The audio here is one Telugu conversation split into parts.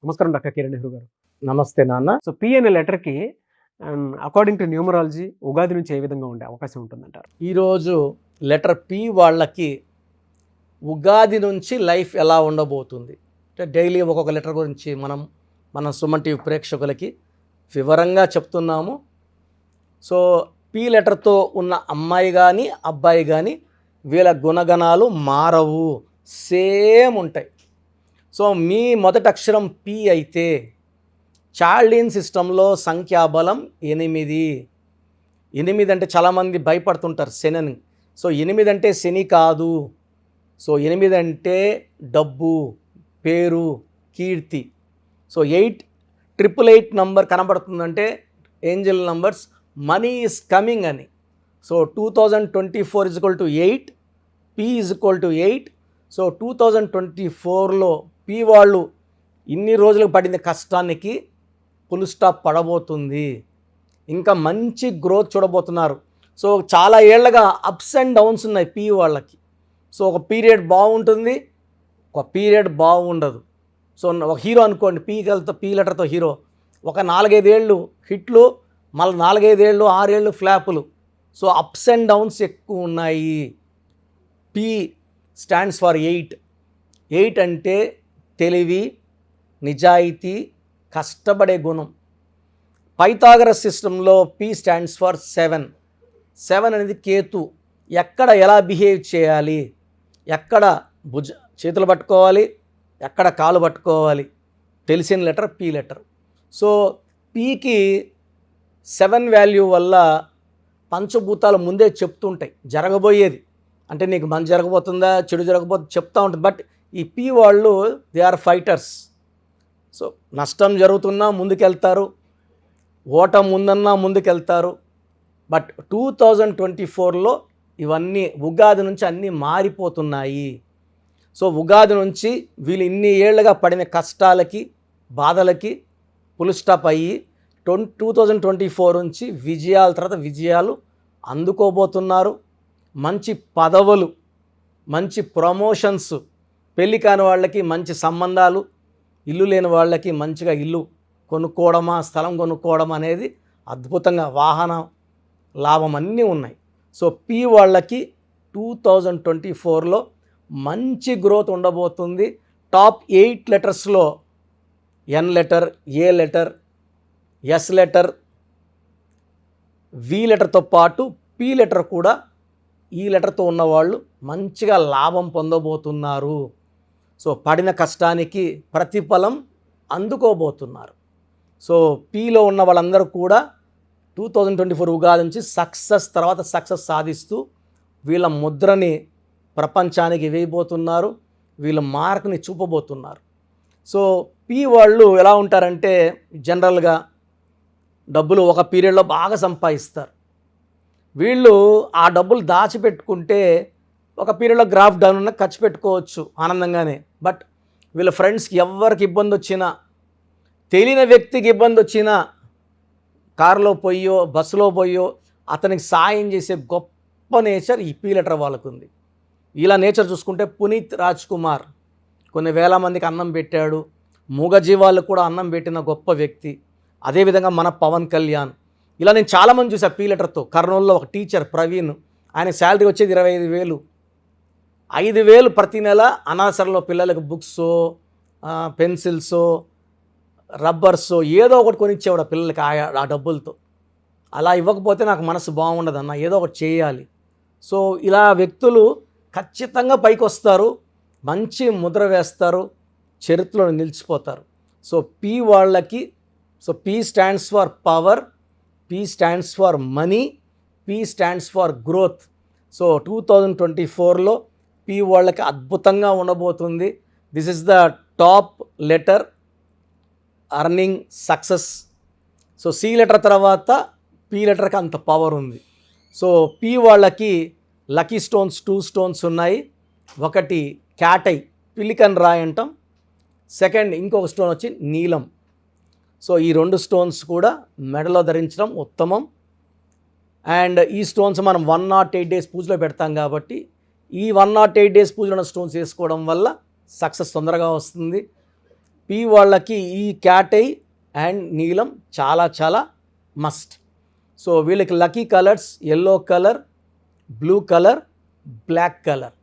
నమస్కారం డాక్టర్ కిరణ్ నెహ్రూ గారు. నమస్తే నాన్న. సో పి అనే లెటర్కి అకార్డింగ్ టు న్యూమరాలజీ ఉగాది నుంచి ఏ విధంగా ఉండే అవకాశం ఉంటుందంటారు? ఈరోజు లెటర్ పి వాళ్ళకి ఉగాది నుంచి లైఫ్ ఎలా ఉండబోతుంది అంటే డైలీ ఒక్కొక్క లెటర్ గురించి మన సుమన్ టీవీ ప్రేక్షకులకి వివరంగా చెప్తున్నాము. సో పి లెటర్తో ఉన్న అమ్మాయి కానీ అబ్బాయి కానీ వీళ్ళ గుణగణాలు మారవు, సేమ్ ఉంటాయి. సో మీ మొదటి అక్షరం పి అయితే చార్లిన్ సిస్టంలో సంఖ్యాబలం 8. 8 అంటే చాలామంది భయపడుతుంటారు శని. సో 8 అంటే శని కాదు. సో 8 అంటే డబ్బు, పేరు, కీర్తి. సో 888 నంబర్ కనబడుతుందంటే angel numbers, money is coming అని. So 2024 = 8, P = 8. సో 2024లో పి వాళ్ళు ఇన్ని రోజులకు పడిన కష్టానికి ఫుల్ స్టాప్ పడబోతుంది. ఇంకా మంచి గ్రోత్ చూడబోతున్నారు. సో చాలా ఏళ్ళగా అప్స్ అండ్ డౌన్స్ ఉన్నాయి పి వాళ్ళకి. సో ఒక పీరియడ్ బాగుంటుంది, ఒక పీరియడ్ బాగుండదు. సో ఒక హీరో అనుకోండి, పి లెటర్తో హీరో ఒక 4-5 ఏళ్ళు హిట్లు, మళ్ళీ 4-5 ఏళ్ళు 6 ఏళ్ళు ఫ్లాపులు. సో అప్స్ అండ్ డౌన్స్ ఎక్కువ ఉన్నాయి. P stands for 8. 8 అంటే తెలివి, నిజాయితీ, కష్టపడే గుణం. పైథాగరస్ సిస్టంలో పి స్టాండ్స్ ఫర్ 7. 7 అనేది కేతు. ఎక్కడ ఎలా బిహేవ్ చేయాలి, ఎక్కడ చేతులు పట్టుకోవాలి, ఎక్కడ కాలు పట్టుకోవాలి తెలిసిన లెటర్ పి లెటర్. సో పికి 7 వాల్యూ వల్ల పంచభూతాలు ముందే చెప్తుంటాయి జరగబోయేది. అంటే నీకు మంచి జరగబోతుందా చెడు జరగబోతుందా చెప్తూ ఉంటుంది. బట్ ఈ పి వాళ్ళు దే ఆర్ ఫైటర్స్. సో నష్టం జరుగుతున్నా ముందుకెళ్తారు, ఓటం ఉందన్నా ముందుకెళ్తారు. బట్ 2024లో ఇవన్నీ ఉగాది నుంచి అన్నీ మారిపోతున్నాయి. సో ఉగాది నుంచి వీళ్ళు ఇన్ని ఏళ్ళుగా పడిన కష్టాలకి, బాధలకి ఫుల్ స్టాప్ అయ్యి 2024 నుంచి విజయాల తర్వాత విజయాలు అందుకోబోతున్నారు. మంచి పదవులు, మంచి ప్రమోషన్స్, పెళ్ళి కాని వాళ్ళకి మంచి సంబంధాలు, ఇల్లు లేని వాళ్ళకి మంచిగా ఇల్లు కొనుక్కోవడమా, స్థలం కొనుక్కోవడం అనేది అద్భుతంగా, వాహన లాభం అన్నీ ఉన్నాయి. సో పి వాళ్ళకి 2024లో మంచి గ్రోత్ ఉండబోతుంది. టాప్ 8 లెటర్స్లో ఎన్ లెటర్, ఏ లెటర్, ఎస్ లెటర్, వి లెటర్తో పాటు పి లెటర్ కూడా, ఈ లెటర్తో ఉన్నవాళ్ళు మంచిగా లాభం పొందబోతున్నారు. సో పడిన కష్టానికి ప్రతిఫలం అందుకోబోతున్నారు. సో పిలో ఉన్న వాళ్ళందరూ కూడా 2024 ఉగాది నుంచి సక్సెస్ తర్వాత సక్సెస్ సాధిస్తూ వీళ్ళ ముద్రని ప్రపంచానికి వేయబోతున్నారు, వీళ్ళ మార్క్ని చూపబోతున్నారు. సో పి వాళ్ళు ఎలా ఉంటారంటే జనరల్గా డబ్బులు ఒక పీరియడ్లో బాగా సంపాదిస్తారు. వీళ్ళు ఆ డబ్బులు దాచిపెట్టుకుంటే ఒక పీరియడ్లో గ్రాఫ్ డౌన్ ఉన్న ఖర్చు పెట్టుకోవచ్చు ఆనందంగానే. బట్ వీళ్ళ ఫ్రెండ్స్కి ఎవరికి ఇబ్బంది వచ్చినా, తెలియని వ్యక్తికి ఇబ్బంది వచ్చినా, కారులో పోయో బస్సులో పోయో అతనికి సాయం చేసే గొప్ప నేచర్ ఈ పి లెటర్ వాళ్ళకు ఉంది. ఇలా నేచర్ చూసుకుంటే పునీత్ రాజ్ కుమార్ కొన్ని వేల మందికి అన్నం పెట్టాడు, మూగజీవాలకు కూడా అన్నం పెట్టిన గొప్ప వ్యక్తి. అదేవిధంగా మన పవన్ కళ్యాణ్. ఇలా నేను చాలామంది చూసా పి లెటర్తో. కర్నూలులో ఒక టీచర్ ప్రవీణ్, ఆయన శాలరీ వచ్చేది 25,000. 5,000 ప్రతి నెల అనాసరలో పిల్లలకు బుక్సో, పెన్సిల్సో, రబ్బర్సో ఏదో ఒకటి కొనిచ్చేవాడు ఆ పిల్లలకి ఆ డబ్బులతో. అలా ఇవ్వకపోతే నాకు మనసు బాగుండదు అన్న, ఏదో ఒకటి చేయాలి. సో ఇలా వ్యక్తులు ఖచ్చితంగా పైకి వస్తారు, మంచి ముద్ర వేస్తారు, చరిత్రలో నిలిచిపోతారు. సో పి వాళ్ళకి, so P stands for power, P stands for money, P stands for growth. So 2024లో పి వాళ్ళకి అద్భుతంగా ఉండబోతుంది. This is the top letter earning success. So C letter తర్వాత పి లెటర్కి అంత పవర్ ఉంది. సో పి వాళ్ళకి లక్కీ స్టోన్స్ 2 స్టోన్స్ ఉన్నాయి. ఒకటి క్యాటై, పిలికన్ రాయ్ అంటాం. సెకండ్ ఇంకొక స్టోన్ వచ్చి నీలం. సో ఈ 2 స్టోన్స్ కూడా మెడలో ధరించడం ఉత్తమం. అండ్ ఈ స్టోన్స్ మనం 108 డేస్ పూజలో పెడతాం కాబట్టి ఈ 108 డేస్ పూజలో ఉన్న స్టోన్స్ వేసుకోవడం వల్ల సక్సెస్ తొందరగా వస్తుంది. పి వాళ్ళకి ఈ క్యాటై అండ్ నీలం చాలా చాలా మస్ట్. సో వీళ్ళకి lucky colours yellow colour, blue colour, black colour.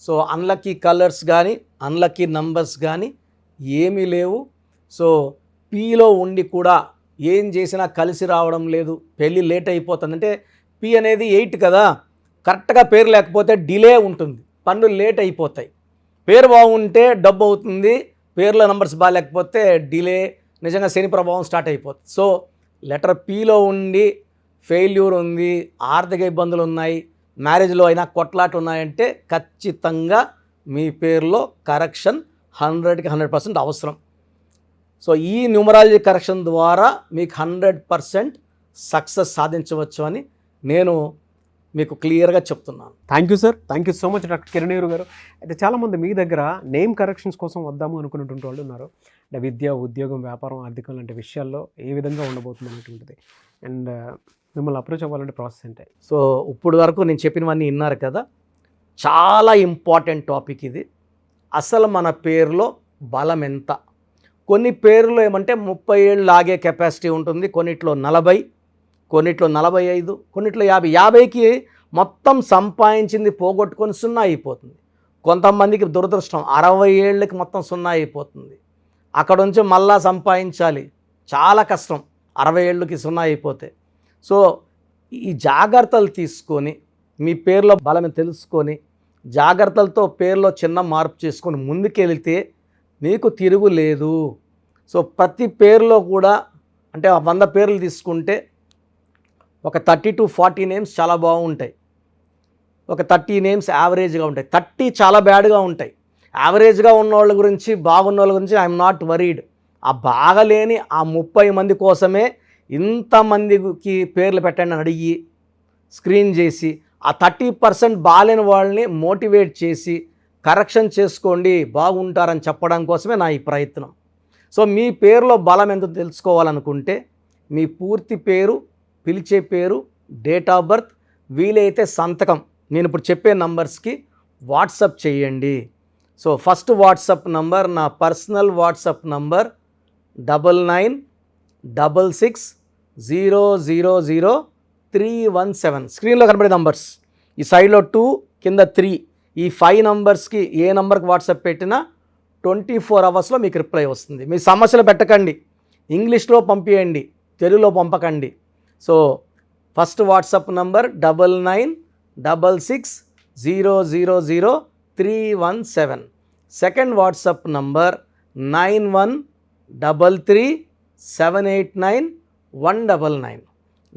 So unlucky colours కానీ అన్లక్కీ నంబర్స్ కానీ ఏమీ లేవు. సో పీలో ఉండి కూడా ఏం చేసినా కలిసి రావడం లేదు, పెళ్ళి లేట్ అయిపోతుంది. అంటే పి అనేది 8 కదా, కరెక్ట్గా పేరు లేకపోతే డిలే ఉంటుంది, పనులు లేట్ అయిపోతాయి. పేరు బాగుంటే డబ్బు అవుతుంది, పేర్లో నంబర్స్ బాగాలేకపోతే డిలే, నిజంగా శని ప్రభావం స్టార్ట్ అయిపోతుంది. సో లెటర్ పిలో ఉండి ఫెయిల్యూర్ ఉంది, ఆర్థిక ఇబ్బందులు ఉన్నాయి, మ్యారేజ్లో అయినా కొట్లాట ఉన్నాయంటే ఖచ్చితంగా మీ పేరులో కరెక్షన్ 100కి 100% అవసరం. సో ఈ న్యూమరాలజీ కరెక్షన్ ద్వారా మీకు 100% సక్సెస్ సాధించవచ్చు అని నేను మీకు క్లియర్గా చెప్తున్నాను. Thank you sir, thank you so much doctor Kiran గారు. అయితే చాలామంది మీ దగ్గర నేమ్ కరెక్షన్స్ కోసం వద్దాము అనుకున్నటువంటి వాళ్ళు ఉన్నారు. అంటే విద్య, ఉద్యోగం, వ్యాపారం, ఆర్థికం లాంటి విషయాల్లో ఏ విధంగా ఉండబోతుంది అనేటువంటిది, అండ్ మిమ్మల్ని అప్రోచ్ అవ్వాలంటే ప్రాసెస్ ఏంటి? సో ఇప్పుడు వరకు నేను చెప్పినవన్నీ విన్నారు కదా, చాలా ఇంపార్టెంట్ టాపిక్ ఇది. అసలు మన పేరులో బలం ఎంత? కొన్ని పేర్లు ఏమంటే 30 ఏళ్ళు లాగే కెపాసిటీ ఉంటుంది, కొన్నిట్లో 40, కొన్నిట్లో 45, కొన్నిట్లో 50. 50కి మొత్తం సంపాదించింది పోగొట్టుకొని 0 అయిపోతుంది. కొంతమందికి దురదృష్టం 60 ఏళ్ళకి మొత్తం 0 అయిపోతుంది. అక్కడ నుంచి మళ్ళా సంపాదించాలి, చాలా కష్టం 60 ఏళ్ళకి 0 అయిపోతే. సో ఈ జాగ్రత్తలు తీసుకొని మీ పేరులో బలం తెలుసుకొని జాగ్రత్తలతో పేరులో చిన్న మార్పు చేసుకొని ముందుకెళ్తే మీకు తిరుగులేదు. సో ప్రతి పేరులో కూడా అంటే 100 పేర్లు తీసుకుంటే ఒక 30 to 40 నేమ్స్ చాలా బాగుంటాయి, ఒక 30 నేమ్స్ యావరేజ్గా ఉంటాయి, 30 చాలా బ్యాడ్గా ఉంటాయి. యావరేజ్గా ఉన్న వాళ్ళ గురించి, బాగున్న వాళ్ళ గురించి ఐఎమ్ నాట్ వరీడ్. ఆ బాగలేని ఆ 30 మంది కోసమే ఇంతమందికి పేర్లు పెట్టండి అని అడిగి స్క్రీన్ చేసి ఆ 30% బాగాలేని వాళ్ళని మోటివేట్ చేసి కరెక్షన్ చేసుకోండి, బాగుంటారని చెప్పడం కోసమే నా ఈ ప్రయత్నం. సో మీ పేరులో బలం ఎంత తెలుసుకోవాలనుకుంటే మీ పూర్తి పేరు, పిలిచే పేరు, డేట్ ఆఫ్ బర్త్, వీలైతే సంతకం నేను ఇప్పుడు చెప్పే నంబర్స్కి వాట్సప్ చేయండి. సో ఫస్ట్ వాట్సప్ నంబర్, నా పర్సనల్ వాట్సప్ నంబర్ 9966000317. స్క్రీన్లో కనబడే నంబర్స్, ఈ సైడ్లో 2, కింద 3, ఈ 5 నంబర్స్కి ఏ నంబర్కి వాట్సాప్ పెట్టినా 24 అవర్స్లో మీకు రిప్లై వస్తుంది. మీ సమస్యలు పెట్టకండి, ఇంగ్లీష్లో పంపించండి, తెలుగులో పంపకండి. So first WhatsApp number 9966000317. Second WhatsApp number 9133789199.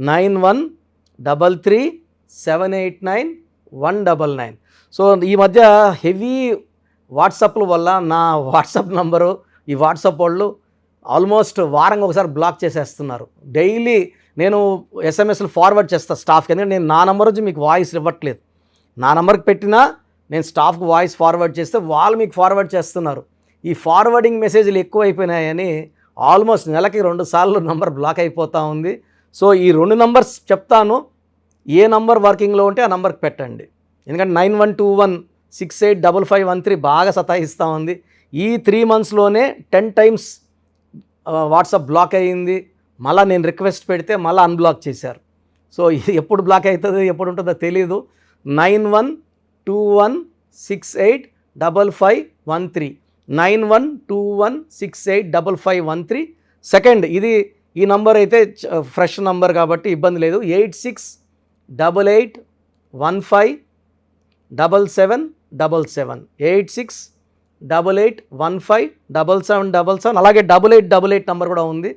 9133789199. So ఈ మధ్య హెవీ వాట్సాప్ల వల్ల నా వాట్సాప్ నంబరు ఈ వాట్సాప్ వాళ్ళు ఆల్మోస్ట్ వారంగా ఒకసారి బ్లాక్ చేసేస్తున్నారు. డైలీ నేను ఎస్ఎంఎస్లు ఫార్వర్డ్ చేస్తాను స్టాఫ్కి, ఎందుకంటే నేను నా నెంబర్ నుంచి మీకు వాయిస్ ఇవ్వట్లేదు. నా నెంబర్కి పెట్టినా నేను స్టాఫ్కి వాయిస్ ఫార్వర్డ్ చేస్తే వాళ్ళు మీకు ఫార్వర్డ్ చేస్తున్నారు. ఈ ఫార్వర్డింగ్ మెసేజ్లు ఎక్కువైపోయినాయని ఆల్మోస్ట్ నెలకి 2 సార్లు నంబర్ బ్లాక్ అయిపోతూ ఉంది. సో ఈ 2 నంబర్స్ చెప్తాను, ఏ నంబర్ వర్కింగ్లో ఉంటే ఆ నంబర్కి పెట్టండి. ఎందుకంటే 9121685513 బాగా సతాయిస్తూ ఉంది. ఈ 3 monthsలోనే 10 times వాట్సాప్ బ్లాక్ అయ్యింది. మళ్ళీ నేను రిక్వెస్ట్ పెడితే మళ్ళీ అన్బ్లాక్ చేశారు. సో ఇది ఎప్పుడు బ్లాక్ అవుతుందో ఎప్పుడు ఉంటుందో తెలీదు. 9121685513 9121685513. సెకండ్ ఇది ఈ నంబర్ అయితే ఫ్రెష్ నంబర్ కాబట్టి ఇబ్బంది లేదు. 8688157777 8688157777. అలాగే 8888 నంబర్ కూడా ఉంది.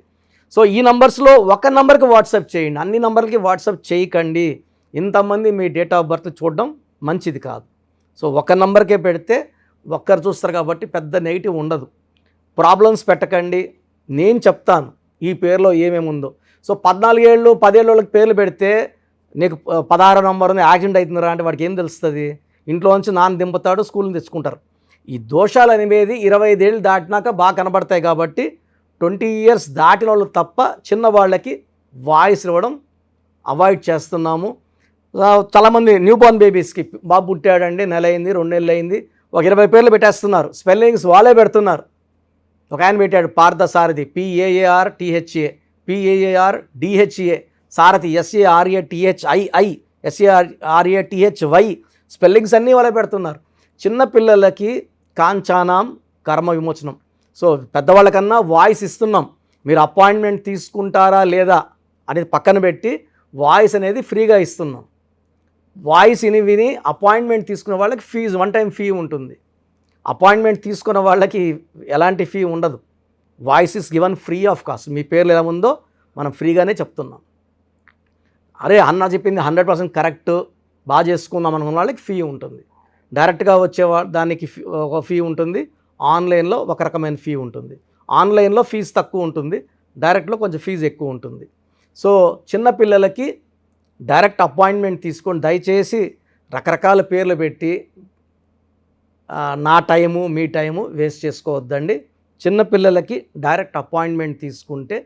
సో ఈ నంబర్స్లో ఒక నంబర్కి వాట్సాప్ చేయండి, అన్ని నంబర్లకి వాట్సాప్ చేయకండి. ఇంతమంది మీ డేట్ ఆఫ్ బర్త్ చూడడం మంచిది కాదు. సో ఒక నంబర్కే పెడితే ఒక్కరు చూస్తారు కాబట్టి పెద్ద నెగిటివ్ ఉండదు. ప్రాబ్లమ్స్ పెట్టకండి, నేను చెప్తాను ఈ పేరులో ఏమేమి ఉందో. సో 14 ఏళ్ళు 10 ఏళ్ళ వాళ్ళకి పేర్లు పెడితే నీకు 16 నంబర్ ఉంది, యాక్సిడెంట్ అవుతుందిరా అంటే వాడికి ఏం తెలుస్తుంది? ఇంట్లో నుంచి నాన్న దింపుతాడు, స్కూల్ని తెచ్చుకుంటారు. ఈ దోషాలు అనేవి 25 ఏళ్ళు దాటినాక బాగా కనబడతాయి కాబట్టి 20 years దాటిన వాళ్ళు తప్ప చిన్న వాళ్ళకి వాయిస్ ఇవ్వడం అవాయిడ్ చేస్తున్నాము. చాలామంది న్యూ బోర్న్ బేబీస్కి బాబు పుట్టాడండి, నెల అయింది, 2 నెలలు అయింది, ఒక 20 పేర్లు పెట్టేస్తున్నారు. స్పెల్లింగ్స్ వాళ్ళే పెడుతున్నారు. ఒక ఆయన పెట్టాడు పార్థసారథి, PAARTHA, PAARDHA, సారథి SARATHII, SARATHY, స్పెల్లింగ్స్ అన్నీ వాళ్ళే పెడుతున్నారు. చిన్నపిల్లలకి కాంచానాం కర్మ విమోచనం. సో పెద్దవాళ్ళకన్నా వాయిస్ ఇస్తున్నాం. మీరు అపాయింట్మెంట్ తీసుకుంటారా లేదా అనేది పక్కన పెట్టి వాయిస్ అనేది ఫ్రీగా ఇస్తున్నాం. వాయిస్ విని అపాయింట్మెంట్ తీసుకున్న వాళ్ళకి ఫీజు, వన్ టైం ఫీ ఉంటుంది. అపాయింట్మెంట్ తీసుకున్న వాళ్ళకి ఎలాంటి ఫీ ఉండదు. Voice is given free of cost. మీ పేర్లు ఎలా ఉందో మనం ఫ్రీగానే చెప్తున్నాం. అరే అన్న చెప్పింది 100% కరెక్ట్, బాగా చేసుకుందాం అనుకున్న వాళ్ళకి ఫీ ఉంటుంది. డైరెక్ట్గా వచ్చే దానికి ఒక ఫీ ఉంటుంది. ఆన్లైన్లో ఒక రకమైన ఫీ ఉంటుంది. ఆన్లైన్లో ఫీజు తక్కువ ఉంటుంది, డైరెక్ట్లో కొంచెం ఫీజు ఎక్కువ ఉంటుంది. సో చిన్నపిల్లలకి డైరెక్ట్ అపాయింట్మెంట్ తీసుకొని దయచేసి రకరకాల పేర్లు పెట్టి నా టైము మీ టైము వేస్ట్ చేసుకోవద్దండి. చిన్నపిల్లలకి డైరెక్ట్ అపాయింట్మెంట్ తీసుకుంటే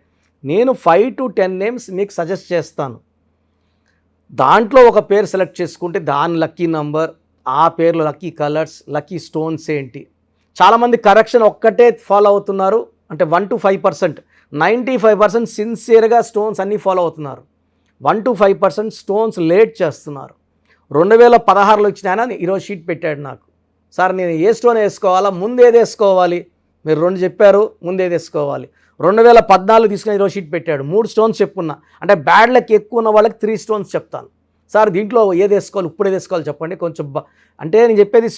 నేను 5 to 10 నేమ్స్ మీకు సజెస్ట్ చేస్తాను. దాంట్లో ఒక పేరు సెలెక్ట్ చేసుకుంటే దాని లక్కీ నంబర్, ఆ పేర్లో లక్కీ కలర్స్, లక్కీ స్టోన్స్ ఏంటి. చాలామంది కరెక్షన్ ఒక్కటే ఫాలో అవుతున్నారు, అంటే 1 to 5%. 95% సిన్సియర్గా స్టోన్స్ అన్నీ ఫాలో అవుతున్నారు. 1 to 5% స్టోన్స్ లేట్ చేస్తున్నారు. 2016లో ఇచ్చిన ఆయన ఈరోజు షీట్ పెట్టాడు నాకు, సార్ నేను ఏ స్టోన్ వేసుకోవాలా, ముందు ఏది వేసుకోవాలి, మీరు 2 చెప్పారు, ముందు ఏది వేసుకోవాలి. 2014 తీసుకుని ఈరోజు షీట్ పెట్టాడు, 3 స్టోన్స్ చెప్పున్నా. అంటే బ్యాడ్ లక్ ఎక్కువ ఉన్న వాళ్ళకి 3 స్టోన్స్ చెప్తాను. సార్ దీంట్లో ఏది వేసుకోవాలి, ఇప్పుడు ఏది వేసుకోవాలి చెప్పండి కొంచెం. అంటే నేను చెప్పేది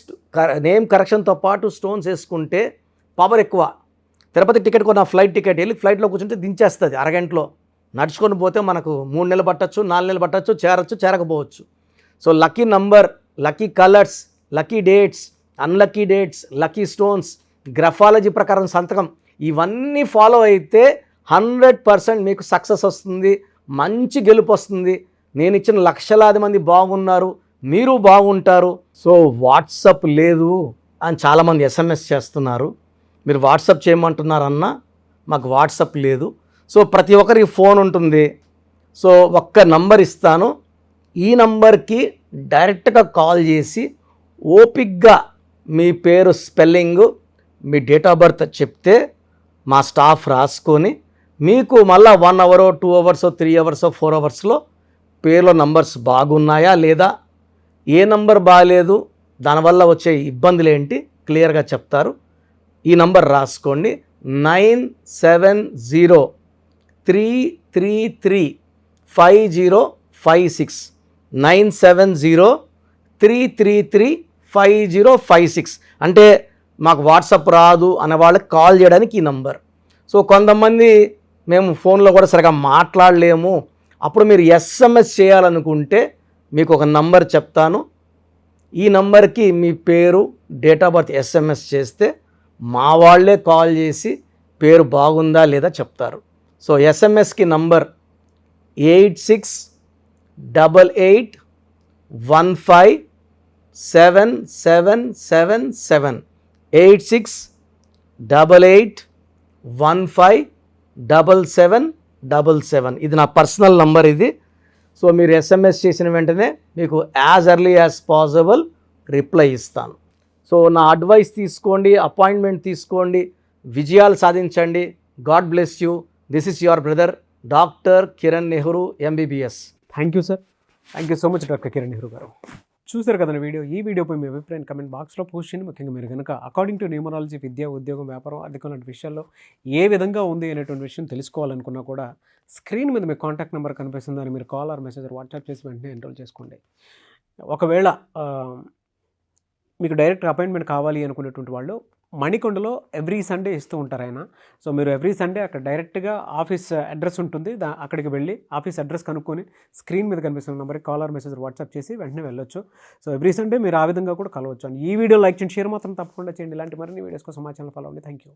నేమ్ కరెక్షన్తో పాటు స్టోన్స్ వేసుకుంటే పవర్ ఎక్కువ. తిరుపతి టికెట్ కొన్న ఫ్లైట్ టికెట్ వెళ్ళి ఫ్లైట్లో కూర్చుంటే దించేస్తుంది అరగంటలో. నడుచుకొని పోతే మనకు 3 నెలలు పట్టచ్చు, 4 నెలలు పట్టచ్చు, చేరచ్చు, చేరకపోవచ్చు. So lucky number, lucky colours, lucky dates, unlucky dates, lucky stones, graphology ప్రకారం సంతకం, ఇవన్నీ ఫాలో అయితే 100% మీకు సక్సెస్ వస్తుంది, మంచి గెలుపు వస్తుంది. నేను ఇచ్చిన లక్షలాది మంది బాగున్నారు, మీరు బాగుంటారు. సో వాట్సాప్ లేదు అని చాలామంది SMS చేస్తున్నారు. మీరు వాట్సాప్ చేయమంటున్నారన్నా, మాకు వాట్సాప్ లేదు. సో ప్రతి ఒక్కరికి ఫోన్ ఉంటుంది. సో ఒక్క నంబర్ ఇస్తాను, ఈ నంబర్కి డైరెక్ట్గా కాల్ చేసి ఓపిక్గా మీ పేరు spelling, me date of birth చెప్తే మా స్టాఫ్ రాసుకొని మీకు మళ్ళీ 1 hour 2 hours 3 hours 4 hours పేర్లో నంబర్స్ బాగున్నాయా లేదా, ఏ నంబర్ బాగాలేదు, దానివల్ల వచ్చే ఇబ్బందులు ఏంటి క్లియర్గా చెప్తారు. ఈ నంబర్ రాసుకోండి, 9703335056, 9703335056. అంటే మాకు వాట్సాప్ రాదు అనే వాళ్ళకి కాల్ చేయడానికి ఈ నంబర్. సో కొంతమంది మేము ఫోన్లో కూడా సరిగా మాట్లాడలేము, అప్పుడు మీరు SMS చేయాలనుకుంటే మీకు ఒక నంబర్ చెప్తాను. ఈ నంబర్కి మీ పేరు, డేట్ ఆఫ్ బర్త్ SMS చేస్తే మా వాళ్ళే కాల్ చేసి పేరు బాగుందా లేదా చెప్తారు. సో SMSకి నంబర్ 8688157777, 8688157777. ఇది నా పర్సనల్ నంబర్ ఇది. సో మీరు SMS చేసిన వెంటనే మీకు as early as possible reply ఇస్తాను. సో నా అడ్వైస్ తీసుకోండి, అపాయింట్మెంట్ తీసుకోండి, విజయాలు సాధించండి. God bless you. This is your brother doctor Kiran Nehru MBBS. Thank you sir, thank you so much doctor Kiran Nehru garu. చూసారు కదండి వీడియో. ఈ వీడియోపై మీ అభిప్రాయం కమెంట్ బాక్స్లో పోస్ట్ చేయండి. ముఖ్యంగా మీరు కనుక అకార్డింగ్ టు న్యూమరాలజీ విద్య, ఉద్యోగం, వ్యాపారం, అధికం లాంటి విషయాల్లో ఏ విధంగా ఉంది అనేటువంటి విషయం తెలుసుకోవాలనుకున్నా కూడా స్క్రీన్ మీద మీ కాంటాక్ట్ నెంబర్ కనిపిస్తుందని మీరు కాల్ ఆర్ మెసేజ్ వాట్సాప్ చేసి వెంటనే ఎన్రోల్ చేసుకోండి. ఒకవేళ మీకు డైరెక్ట్ అపాయింట్మెంట్ కావాలి అనుకునేటువంటి వాళ్ళు మణికొండలో ఎవ్రీ సండే ఇస్తూ ఉంటారు ఆయన. సో మీరు ఎవ్రీ సండే అక్కడ డైరెక్ట్గా ఆఫీస్ అడ్రస్ ఉంటుంది, అక్కడికి వెళ్ళి ఆఫీస్ అడ్రస్ కనుక్కొని స్క్రీన్ మీద కనిపిస్తున్న నెంబర్కి కాల్ ఆర్ మెసేజ్ వాట్సాప్ చేసి వెంటనే వెళ్ళొచ్చు. సో ఎవ్రీ సండే మీరు ఆ విధంగా కూడా కలవచ్చు. అండ్ ఈ వీడియో లైక్ చేయండి, షేర్ మాత్రం తప్పకుండా చేయండి. ఇలాంటి మరిన్ని వీడియోస్ కోసం మా ఛానల్ ఫాలో అవ్వండి. Thank you.